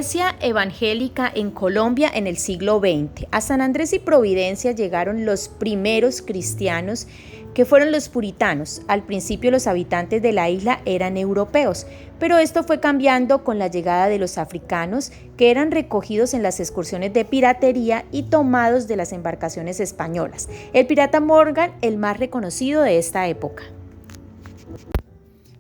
Iglesia evangélica en Colombia en el siglo XX. A San Andrés y Providencia llegaron los primeros cristianos, que fueron los puritanos. Al principio los habitantes de la isla eran europeos, pero esto fue cambiando con la llegada de los africanos, que eran recogidos en las excursiones de piratería y tomados de las embarcaciones españolas. El pirata Morgan, el más reconocido de esta época.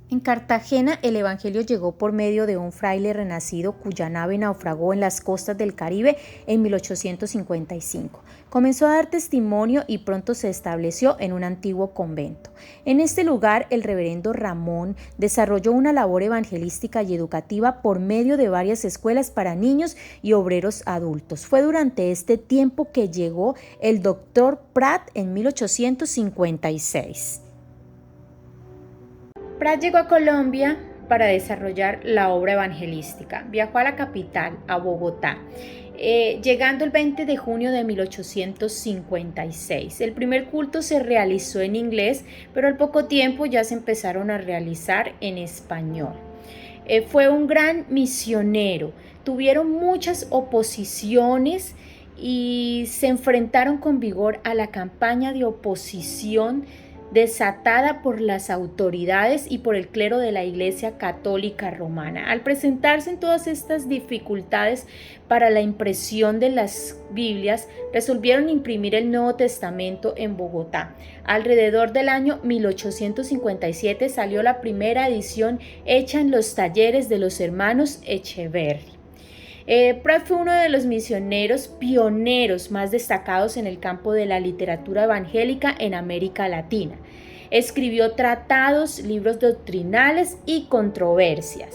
En Cartagena, el evangelio llegó por medio de un fraile renacido cuya nave naufragó en las costas del Caribe en 1855. Comenzó a dar testimonio y pronto se estableció en un antiguo convento. En este lugar, el reverendo Ramón desarrolló una labor evangelística y educativa por medio de varias escuelas para niños y obreros adultos. Fue durante este tiempo que llegó el doctor Prat en 1856. Prat llegó a Colombia para desarrollar la obra evangelística. Viajó a la capital, a Bogotá, llegando el 20 de junio de 1856. El primer culto se realizó en inglés, pero al poco tiempo ya se empezaron a realizar en español. Fue un gran misionero. Tuvieron muchas oposiciones y se enfrentaron con vigor a la campaña de oposición desatada por las autoridades y por el clero de la Iglesia Católica Romana. Al presentarse en todas estas dificultades para la impresión de las Biblias, resolvieron imprimir el Nuevo Testamento en Bogotá. Alrededor del año 1857 salió la primera edición hecha en los talleres de los hermanos Echeverri. Prat fue uno de los misioneros pioneros más destacados en el campo de la literatura evangélica en América Latina. Escribió tratados, libros doctrinales y controversias.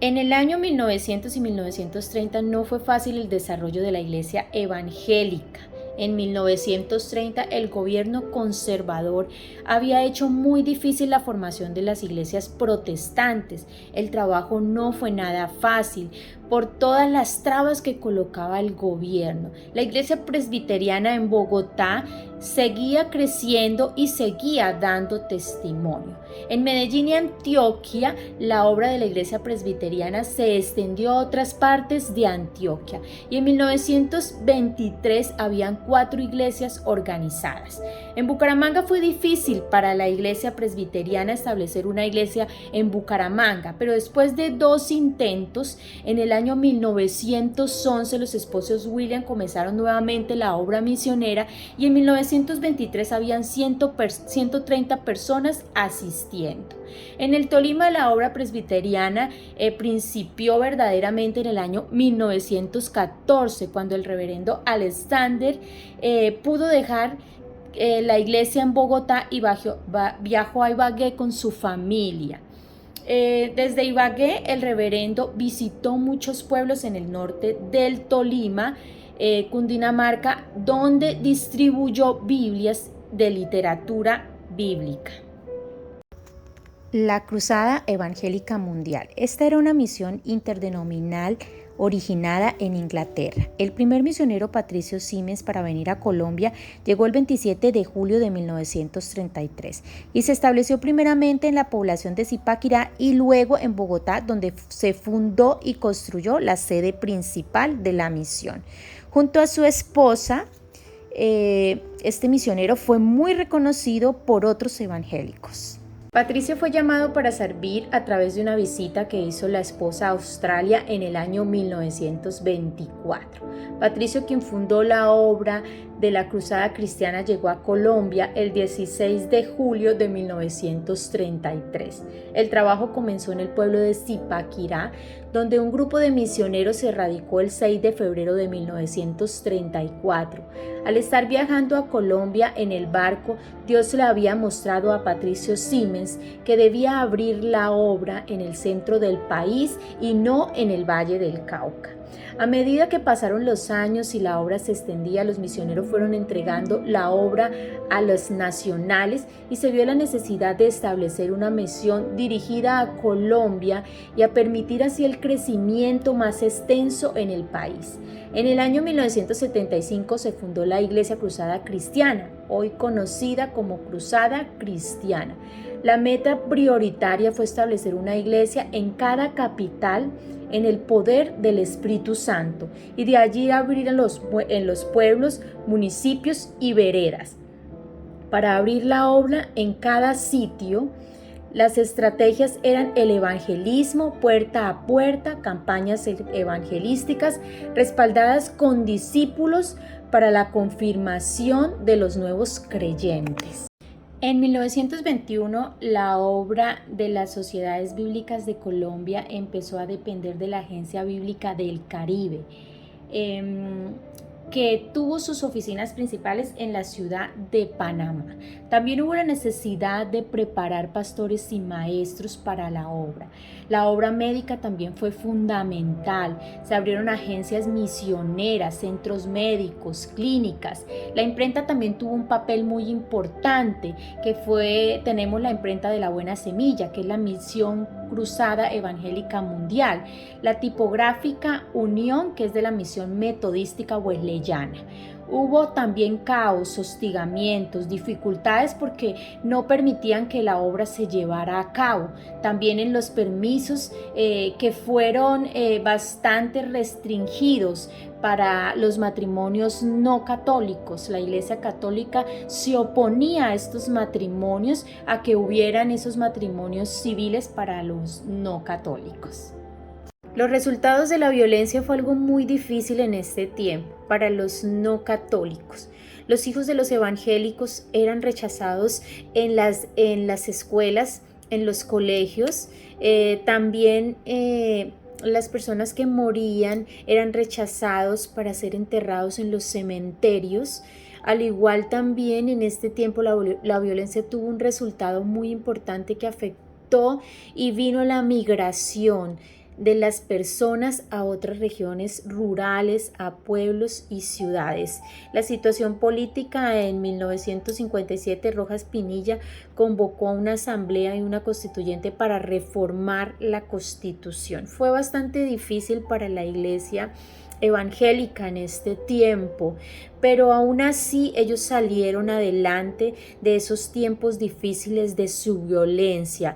En el año 1900 y 1930 no fue fácil el desarrollo de la iglesia evangélica. En 1930 el gobierno conservador había hecho muy difícil la formación de las iglesias protestantes. El trabajo no fue nada fácil por todas las trabas que colocaba el gobierno. La iglesia presbiteriana en Bogotá seguía creciendo y seguía dando testimonio. En Medellín y Antioquia, la obra de la iglesia presbiteriana se extendió a otras partes de Antioquia y en 1923 habían 4 iglesias organizadas. En Bucaramanga fue difícil para la iglesia presbiteriana establecer una iglesia en Bucaramanga, pero después de 2 intentos, en el año 1911 los esposos William comenzaron nuevamente la obra misionera y en 1923 habían 130 personas asistiendo. En el Tolima la obra presbiteriana principió verdaderamente en el año 1914, cuando el reverendo Alexander pudo dejar la iglesia en Bogotá y viajó a Ibagué con su familia. Desde Ibagué el reverendo visitó muchos pueblos en el norte del Tolima, Cundinamarca, donde distribuyó Biblias de literatura bíblica. La Cruzada Evangélica Mundial. Esta era una misión interdenominal originada en Inglaterra. El primer misionero Patricio Simmons para venir a Colombia llegó el 27 de julio de 1933 y se estableció primeramente en la población de Zipaquirá y luego en Bogotá, donde se fundó y construyó la sede principal de la misión. Junto a su esposa, este misionero fue muy reconocido por otros evangélicos. Patricio fue llamado para servir a través de una visita que hizo la esposa a Australia en el año 1924. Patricio, quien fundó la obra de la Cruzada Cristiana, llegó a Colombia el 16 de julio de 1933. El trabajo comenzó en el pueblo de Zipaquirá, donde un grupo de misioneros se radicó el 6 de febrero de 1934. Al estar viajando a Colombia en el barco, Dios le había mostrado a Patricio Simmons que debía abrir la obra en el centro del país y no en el Valle del Cauca. A medida que pasaron los años y la obra se extendía, los misioneros fueron entregando la obra a los nacionales y se vio la necesidad de establecer una misión dirigida a Colombia y a permitir así el crecimiento más extenso en el país. En el año 1975 se fundó la Iglesia Cruzada Cristiana, hoy conocida como Cruzada Cristiana. La meta prioritaria fue establecer una iglesia en cada capital en el poder del Espíritu Santo y de allí abrir en los pueblos, municipios y veredas. Para abrir la obra en cada sitio, las estrategias eran el evangelismo puerta a puerta, campañas evangelísticas respaldadas con discípulos para la confirmación de los nuevos creyentes. En 1921, la obra de las Sociedades Bíblicas de Colombia empezó a depender de la Agencia Bíblica del Caribe, que tuvo sus oficinas principales en la ciudad de Panamá. También hubo la necesidad de preparar pastores y maestros para la obra. La obra médica también fue fundamental. Se abrieron agencias misioneras, centros médicos, clínicas. La imprenta también tuvo un papel muy importante, tenemos la imprenta de la Buena Semilla, que es la Misión Cruzada Evangélica Mundial, la tipográfica Unión, que es de la Misión Metodística Wesleyana. Hubo también caos, hostigamientos, dificultades porque no permitían que la obra se llevara a cabo. También en los permisos que fueron bastante restringidos para los matrimonios no católicos. La Iglesia Católica se oponía a estos matrimonios, a que hubieran esos matrimonios civiles para los no católicos. Los resultados de la violencia fue algo muy difícil en este tiempo para los no católicos. Los hijos de los evangélicos eran rechazados en las escuelas, en los colegios. También las personas que morían eran rechazados para ser enterrados en los cementerios. Al igual también en este tiempo la violencia tuvo un resultado muy importante que afectó y vino la migración de las personas a otras regiones rurales, a pueblos y ciudades. La situación política en 1957, Rojas Pinilla convocó a una asamblea y una constituyente para reformar la Constitución. Fue bastante difícil para la iglesia evangélica en este tiempo, pero aún así ellos salieron adelante de esos tiempos difíciles de su violencia.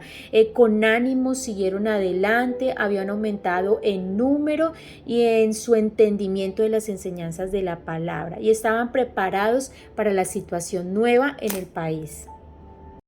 Con ánimo siguieron adelante, habían aumentado en número y en su entendimiento de las enseñanzas de la palabra y estaban preparados para la situación nueva en el país.